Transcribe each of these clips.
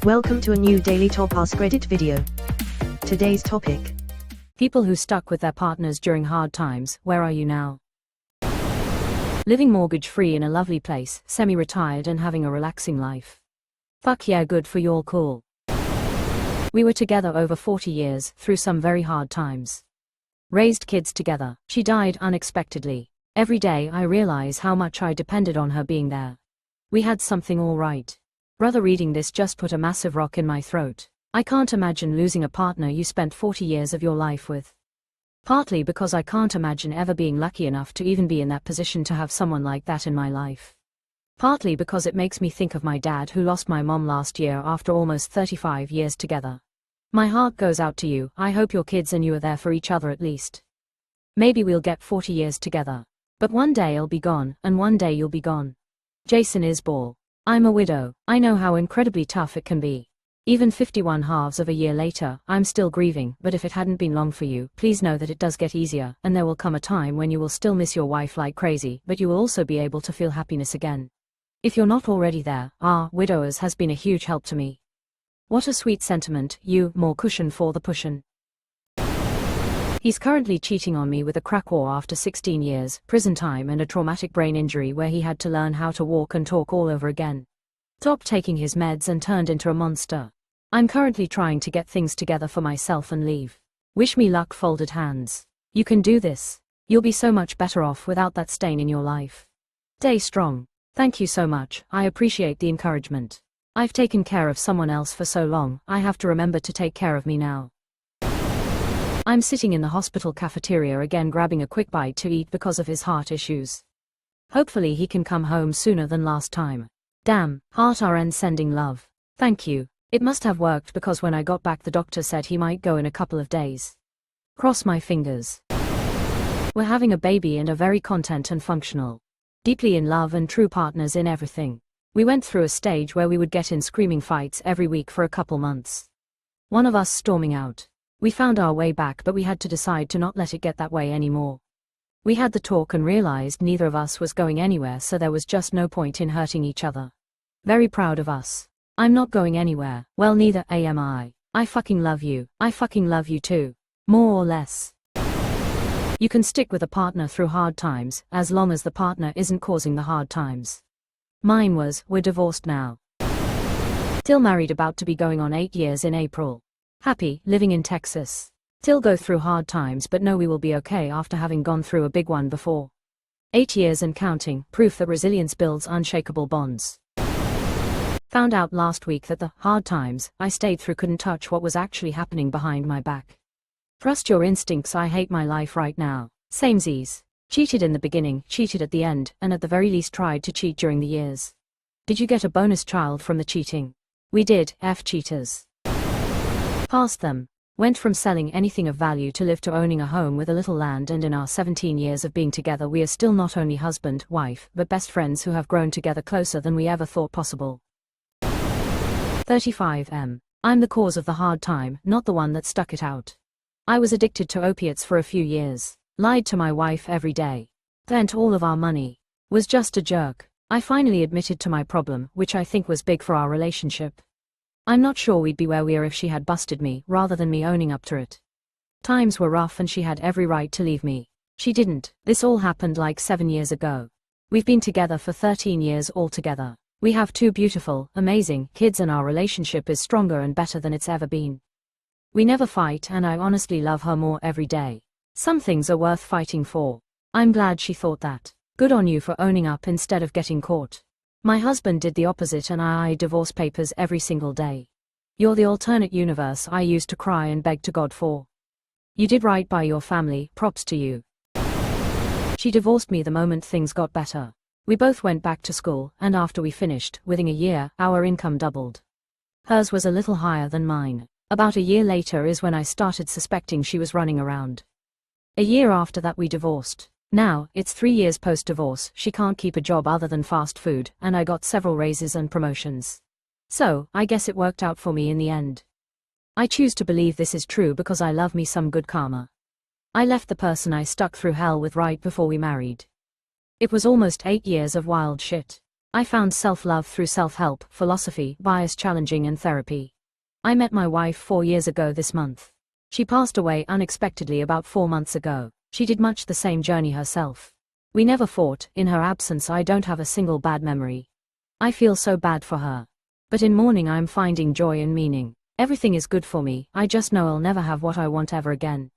Welcome to a new daily top AskReddit video. Today's topic: people who stuck with their partners during hard times, where are you now? Living mortgage-free in a lovely place, semi-retired and having a relaxing life. Fuck yeah, good for you, all cool. We were together over 40 years, through some very hard times. Raised kids together. She died unexpectedly. Every day I realize how much I depended on her being there. We had something all right. Brother, reading this just put a massive rock in my throat. I can't imagine losing a partner you spent 40 years of your life with. Partly because I can't imagine ever being lucky enough to even be in that position to have someone like that in my life. Partly because it makes me think of my dad, who lost my mom last year after almost 35 years together. My heart goes out to you. I hope your kids and you are there for each other at least. Maybe we'll get 40 years together. But one day I'll be gone, and one day you'll be gone. Jason Isbell. I'm a widow. I know how incredibly tough it can be. Even 51 halves of a year later, I'm still grieving, but if it hadn't been long for you, please know that it does get easier, and there will come a time when you will still miss your wife like crazy, but you will also be able to feel happiness again. If you're not already there, widowers has been a huge help to me. What a sweet sentiment, you, more cushion for the pushin'. He's currently cheating on me with a crack war after 16 years, prison time and a traumatic brain injury where he had to learn how to walk and talk all over again. Stopped taking his meds and turned into a monster. I'm currently trying to get things together for myself and leave. Wish me luck, folded hands. You can do this. You'll be so much better off without that stain in your life. Stay strong. Thank you so much, I appreciate the encouragement. I've taken care of someone else for so long, I have to remember to take care of me now. I'm sitting in the hospital cafeteria again, grabbing a quick bite to eat because of his heart issues. Hopefully he can come home sooner than last time. Damn, Heart RN sending love. Thank you. It must have worked because when I got back the doctor said he might go in a couple of days. Cross my fingers. We're having a baby and are very content and functional. Deeply in love and true partners in everything. We went through a stage where we would get in screaming fights every week for a couple months. One of us storming out. We found our way back, but we had to decide to not let it get that way anymore. We had the talk and realized neither of us was going anywhere, so there was just no point in hurting each other. Very proud of us. I'm not going anywhere. Well, neither am I. I fucking love you. I fucking love you too. More or less. You can stick with a partner through hard times, as long as the partner isn't causing the hard times. Mine was, we're divorced now. Still married, about to be going on 8 years in April. Happy, living in Texas. Still go through hard times, but know we will be okay after having gone through a big one before. 8 years and counting, proof that resilience builds unshakable bonds. Found out last week that the hard times I stayed through couldn't touch what was actually happening behind my back. Trust your instincts. I hate my life right now. Samesies. Cheated in the beginning, cheated at the end, and at the very least tried to cheat during the years. Did you get a bonus child from the cheating? We did, F cheaters. Past them. Went from selling anything of value to live to owning a home with a little land, and in our 17 years of being together we are still not only husband, wife, but best friends who have grown together closer than we ever thought possible. 35M. I'm the cause of the hard time, not the one that stuck it out. I was addicted to opiates for a few years. Lied to my wife every day. Spent all of our money. Was just a jerk. I finally admitted to my problem, which I think was big for our relationship. I'm not sure we'd be where we are if she had busted me, rather than me owning up to it. Times were rough and she had every right to leave me. She didn't. This all happened like 7 years ago. We've been together for 13 years altogether. We have 2 beautiful, amazing kids, and our relationship is stronger and better than it's ever been. We never fight, and I honestly love her more every day. Some things are worth fighting for. I'm glad she thought that. Good on you for owning up instead of getting caught. My husband did the opposite, and I divorce papers every single day. You're the alternate universe I used to cry and beg to God for. You did right by your family, props to you. She divorced me the moment things got better. We both went back to school, and after we finished, within a year, our income doubled. Hers was a little higher than mine. About a year later is when I started suspecting she was running around. A year after that we divorced. Now, it's 3 years post-divorce, she can't keep a job other than fast food, and I got several raises and promotions. So, I guess it worked out for me in the end. I choose to believe this is true because I love me some good karma. I left the person I stuck through hell with right before we married. It was almost 8 years of wild shit. I found self-love through self-help, philosophy, bias challenging and therapy. I met my wife 4 years ago this month. She passed away unexpectedly about 4 months ago. She did much the same journey herself. We never fought. In her absence I don't have a single bad memory. I feel so bad for her. But in mourning I'm finding joy and meaning. Everything is good for me, I just know I'll never have what I want ever again.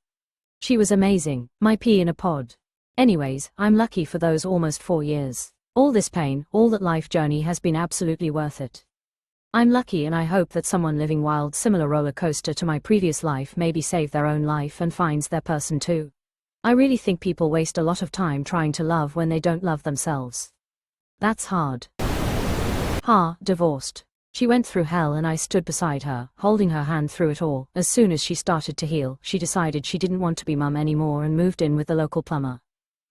She was amazing, my pea in a pod. Anyways, I'm lucky for those almost 4 years. All this pain, all that life journey has been absolutely worth it. I'm lucky and I hope that someone living wild similar roller coaster to my previous life maybe save their own life and finds their person too. I really think people waste a lot of time trying to love when they don't love themselves. That's hard. Divorced. She went through hell and I stood beside her, holding her hand through it all. As soon as she started to heal, she decided she didn't want to be mum anymore and moved in with the local plumber.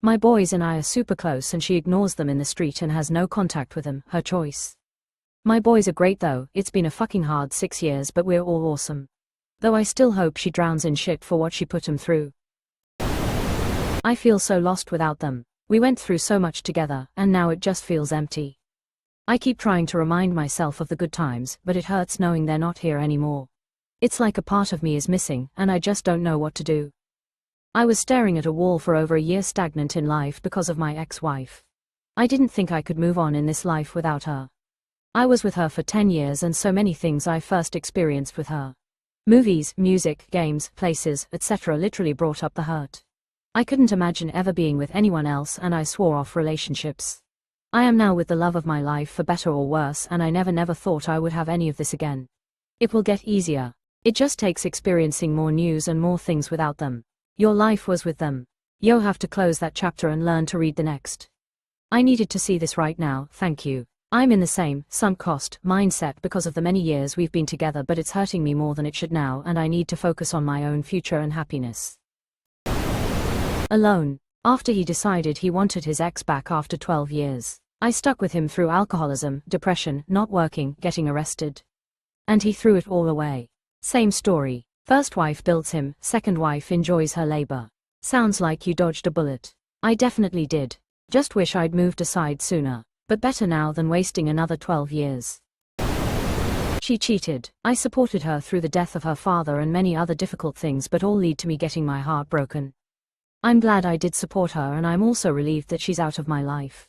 My boys and I are super close and she ignores them in the street and has no contact with them, her choice. My boys are great though, it's been a fucking hard 6 years but we're all awesome. Though I still hope she drowns in shit for what she put them through. I feel so lost without them. We went through so much together, and now it just feels empty. I keep trying to remind myself of the good times, but it hurts knowing they're not here anymore. It's like a part of me is missing, and I just don't know what to do. I was staring at a wall for over a year, stagnant in life because of my ex-wife. I didn't think I could move on in this life without her. I was with her for 10 years and so many things I first experienced with her. Movies, music, games, places, etc. literally brought up the hurt. I couldn't imagine ever being with anyone else and I swore off relationships. I am now with the love of my life for better or worse and I never thought I would have any of this again. It will get easier. It just takes experiencing more news and more things without them. Your life was with them. You have to close that chapter and learn to read the next. I needed to see this right now, thank you. I'm in the same, sunk cost, mindset because of the many years we've been together but it's hurting me more than it should now and I need to focus on my own future and happiness. Alone. After he decided he wanted his ex back after 12 years. I stuck with him through alcoholism, depression, not working, getting arrested. And he threw it all away. Same story. First wife builds him, second wife enjoys her labor. Sounds like you dodged a bullet. I definitely did. Just wish I'd moved aside sooner. But better now than wasting another 12 years. She cheated. I supported her through the death of her father and many other difficult things but all lead to me getting my heart broken. I'm glad I did support her and I'm also relieved that she's out of my life.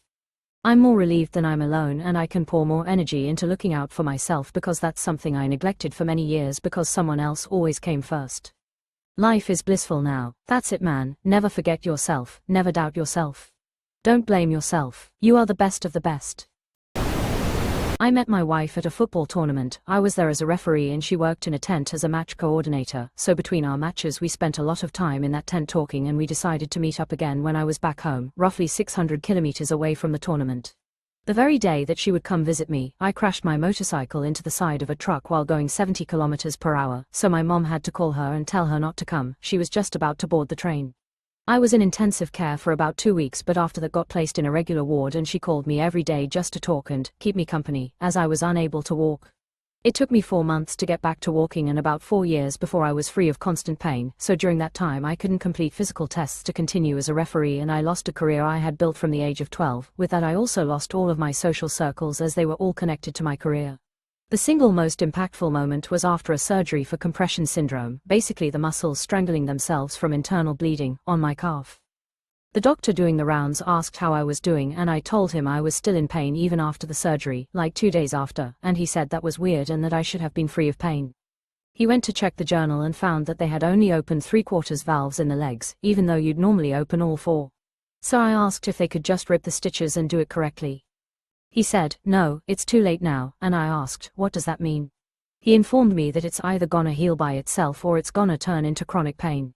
I'm more relieved than I'm alone and I can pour more energy into looking out for myself because that's something I neglected for many years because someone else always came first. Life is blissful now. That's it, man. Never forget yourself, never doubt yourself. Don't blame yourself. You are the best of the best. I met my wife at a football tournament. I was there as a referee and she worked in a tent as a match coordinator, so between our matches we spent a lot of time in that tent talking and we decided to meet up again when I was back home, roughly 600 kilometers away from the tournament. The very day that she would come visit me, I crashed my motorcycle into the side of a truck while going 70 kilometers per hour, so my mom had to call her and tell her not to come. She was just about to board the train. I was in intensive care for about 2 weeks but after that got placed in a regular ward and she called me every day just to talk and keep me company, as I was unable to walk. It took me 4 months to get back to walking and about 4 years before I was free of constant pain, so during that time I couldn't complete physical tests to continue as a referee and I lost a career I had built from the age of 12. With that I also lost all of my social circles as they were all connected to my career. The single most impactful moment was after a surgery for compression syndrome, basically the muscles strangling themselves from internal bleeding, on my calf. The doctor doing the rounds asked how I was doing and I told him I was still in pain even after the surgery, like 2 days after, and he said that was weird and that I should have been free of pain. He went to check the journal and found that they had only opened 3/4 valves in the legs, even though you'd normally open all 4. So I asked if they could just rip the stitches and do it correctly. He said, no, it's too late now, and I asked, what does that mean? He informed me that it's either gonna heal by itself or it's gonna turn into chronic pain.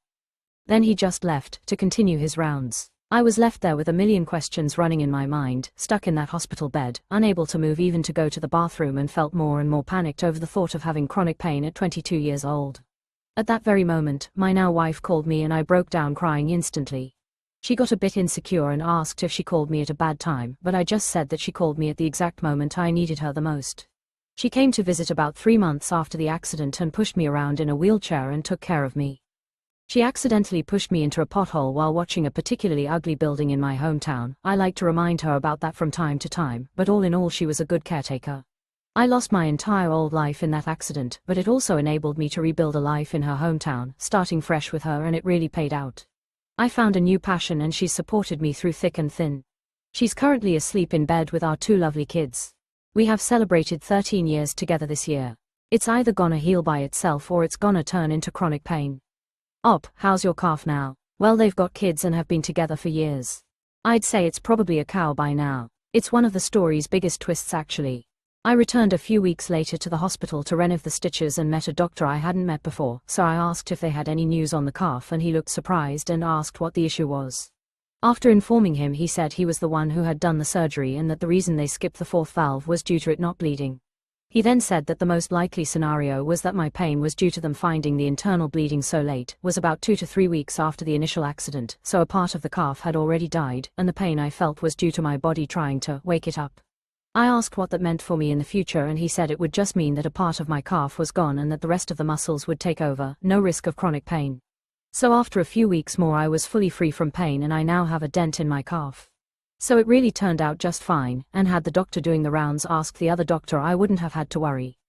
Then he just left, to continue his rounds. I was left there with a million questions running in my mind, stuck in that hospital bed, unable to move even to go to the bathroom and felt more and more panicked over the thought of having chronic pain at 22 years old. At that very moment, my now wife called me and I broke down crying instantly. She got a bit insecure and asked if she called me at a bad time, but I just said that she called me at the exact moment I needed her the most. She came to visit about 3 months after the accident and pushed me around in a wheelchair and took care of me. She accidentally pushed me into a pothole while watching a particularly ugly building in my hometown. I like to remind her about that from time to time, but all in all she was a good caretaker. I lost my entire old life in that accident, but it also enabled me to rebuild a life in her hometown, starting fresh with her, and it really paid out. I found a new passion and she's supported me through thick and thin. She's currently asleep in bed with our 2 lovely kids. We have celebrated 13 years together this year. It's either gonna heal by itself or it's gonna turn into chronic pain. How's your calf now? Well, they've got kids and have been together for years. I'd say it's probably a cow by now. It's one of the story's biggest twists actually. I returned a few weeks later to the hospital to remove the stitches and met a doctor I hadn't met before, so I asked if they had any news on the calf and he looked surprised and asked what the issue was. After informing him, he said he was the one who had done the surgery and that the reason they skipped the 4th valve was due to it not bleeding. He then said that the most likely scenario was that my pain was due to them finding the internal bleeding so late, was about 2 to 3 weeks after the initial accident, so a part of the calf had already died, and the pain I felt was due to my body trying to wake it up. I asked what that meant for me in the future and he said it would just mean that a part of my calf was gone and that the rest of the muscles would take over, no risk of chronic pain. So after a few weeks more I was fully free from pain and I now have a dent in my calf. So it really turned out just fine, and had the doctor doing the rounds asked the other doctor I wouldn't have had to worry.